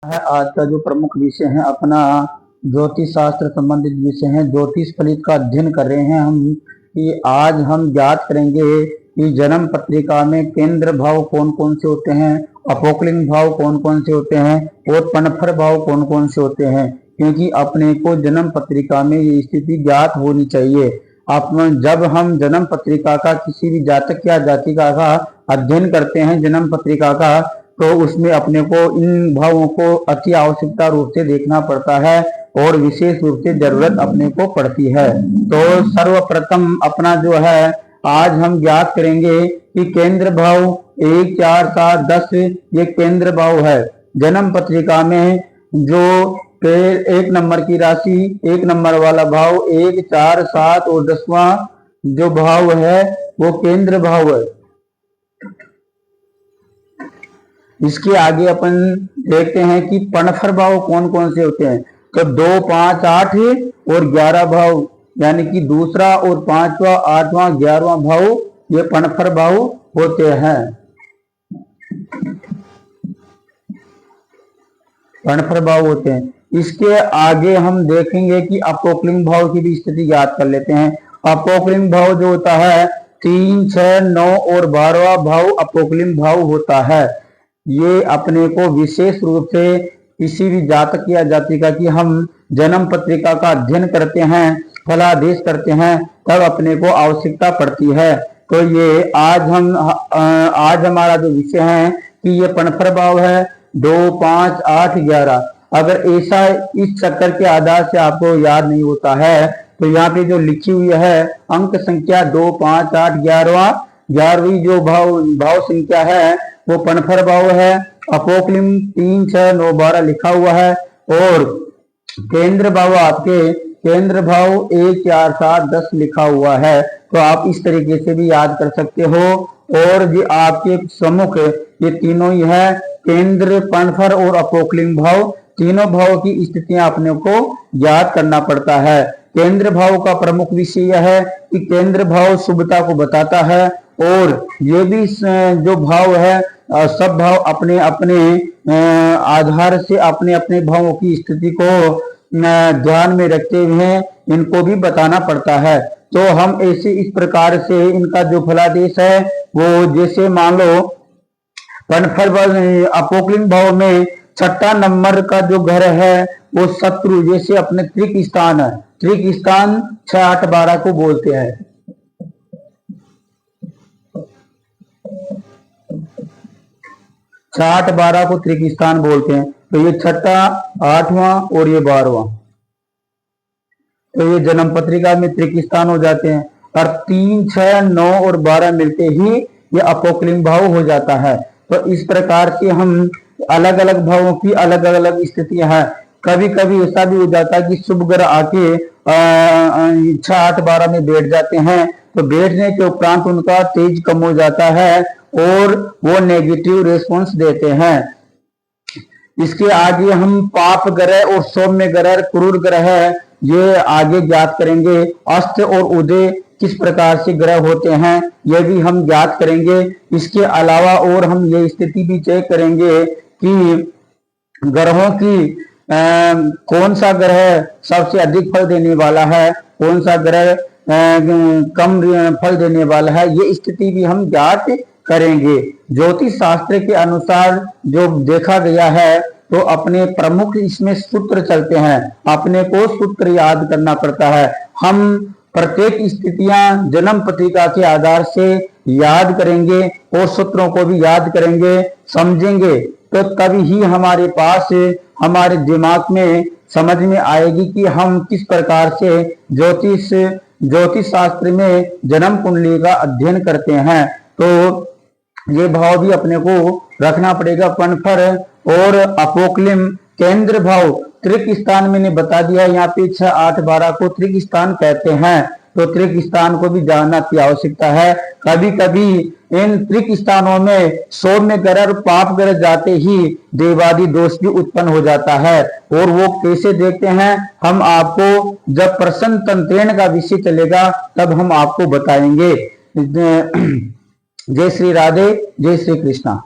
है आज का जो प्रमुख विषय है अपना ज्योतिष शास्त्र संबंधित विषय है। ज्योतिष फलित का अध्ययन कर रहे हैं हम कि आज हम ज्ञात करेंगे कि जन्म पत्रिका में केंद्र भाव कौन कौन से होते हैं, अपोकलिंग भाव कौन कौन से होते हैं और पनफर भाव कौन कौन से होते हैं। क्योंकि अपने को जन्म पत्रिका में ये स्थिति ज्ञात होनी चाहिए। जब हम जन्म पत्रिका का किसी भी जातक या जातिका का अध्ययन करते हैं जन्म पत्रिका का, तो उसमें अपने को इन भावों को अति आवश्यकता रूप से देखना पड़ता है और विशेष रूप से जरूरत अपने को पड़ती है। तो सर्वप्रथम अपना जो है आज हम ज्ञात करेंगे कि केंद्र भाव 1, 4, 7, 10 ये केंद्र भाव है जन्म पत्रिका में। जो 1 नंबर की राशि, 1 नंबर वाला भाव 1, 4, 7 और 10वां जो भाव है वो केंद्र भाव है। इसके आगे अपन देखते हैं कि पनफर भाव कौन कौन से होते हैं। तो 2, 5, 8 और 11 भाव, यानी कि दूसरा और 5वां, 8वां, 11वां भाव ये पनफर भाव होते हैं। पनफर भाव होते हैं। इसके आगे हम देखेंगे कि अपोकलिंग भाव की भी स्थिति याद कर लेते हैं। अपोकलिंग भाव जो होता है 3, 6, 9 और 12वां भाव अपोकलिंग भाव होता है। ये अपने को विशेष रूप से किसी भी जातक या जातिका की हम जन्म पत्रिका का अध्ययन करते हैं, फलादेश करते हैं, तब अपने को आवश्यकता पड़ती है। तो ये आज हमारा जो विषय है कि ये पनफर भाव है 2, 5, 8, 11। अगर ऐसा इस चक्कर के आधार से आपको याद नहीं होता है तो यहाँ पे जो लिखी हुई है अंक संख्या 2, 5, 8, 11वीं जो भाव संख्या है वो पनफर भाव है। अपोकलिंग 3, 6, 9, 12 लिखा हुआ है और केंद्र भाव आपके केंद्र भाव 1, 4, 7, 10 लिखा हुआ है। तो आप इस तरीके से भी याद कर सकते हो। और ये आपके सम्मुख ये तीनों ही है, केंद्र, पनफर और अपोकलिंग भाव। तीनों भाव की स्थितियां अपने को याद करना पड़ता है। केंद्र भाव का प्रमुख विषय यह है कि केंद्र भाव शुभता को बताता है और ये भी जो भाव है सब भाव अपने अपने आधार से अपने अपने भावों की स्थिति को ध्यान में रखते हुए इनको भी बताना पड़ता है। तो हम ऐसे इस प्रकार से इनका जो फलादेश है वो जैसे मान लो पनफर अपोकलिंग भाव में 6ठा नंबर का जो घर है वो शत्रु, जैसे अपने त्रिक स्थान है। त्रिक स्थान 6, 8, 12 को बोलते हैं। 6, 8, 12 को त्रिक स्थान बोलते हैं। तो ये 6ठा, 8वां और ये 12वां, तो ये जन्म पत्रिका में त्रिक स्थान हो जाते हैं। और 3, 6, 9 और 12 मिलते ही ये अपोकलिंग भाव हो जाता है। तो इस प्रकार से हम अलग अलग भावों की अलग अलग स्थितियां हैं। कभी कभी ऐसा भी हो जाता है कि शुभ ग्रह आके 6, 8, 12 में बैठ जाते हैं। तो बैठने के उपरांत उनका तेज कम हो जाता है और वो नेगेटिव रेस्पॉन्स देते हैं। इसके आगे हम पाप ग्रह और सौम्य ग्रह, क्रूर ग्रह ये आगे ज्ञात करेंगे। अस्त और उदय किस प्रकार से ग्रह होते हैं ये भी हम ज्ञात करेंगे। इसके अलावा और हम ये स्थिति भी चेक करेंगे कि ग्रहों की कौन सा ग्रह सबसे अधिक फल देने वाला है, कौन सा ग्रह कम फल देने वाला है, ये स्थिति भी हम ज्ञात करेंगे। ज्योतिष शास्त्र के अनुसार जो देखा गया है तो अपने प्रमुख इसमें सूत्र चलते हैं। अपने को सूत्र याद करना पड़ता है। हम प्रत्येक स्थितियां जन्म पत्रिका के आधार से याद करेंगे और सूत्रों को भी याद करेंगे, समझेंगे, तो तभी ही हमारे पास हमारे दिमाग में समझ में आएगी कि हम किस प्रकार से ज्योतिष शास्त्र में जन्म कुंडली का अध्ययन करते हैं। तो ये भाव भी अपने को रखना पड़ेगा। पनफर और अपोकलिम केंद्र भाव त्रिक स्थान मैंने बता दिया, यहाँ पे 6, 8, 12 को त्रिक स्थान कहते हैं। तो त्रिक स्थान को भी जानना की आवश्यकता है। कभी कभी इन त्रिक स्थानों में सौम्य ग्रह और पाप ग्रह जाते ही देवादि दोष भी उत्पन्न हो जाता है। और वो कैसे देखते हैं हम आपको जब प्रश्न तंत्रेण का विषय चलेगा तब हम आपको बताएंगे। जय श्री राधे, जय श्री कृष्णा।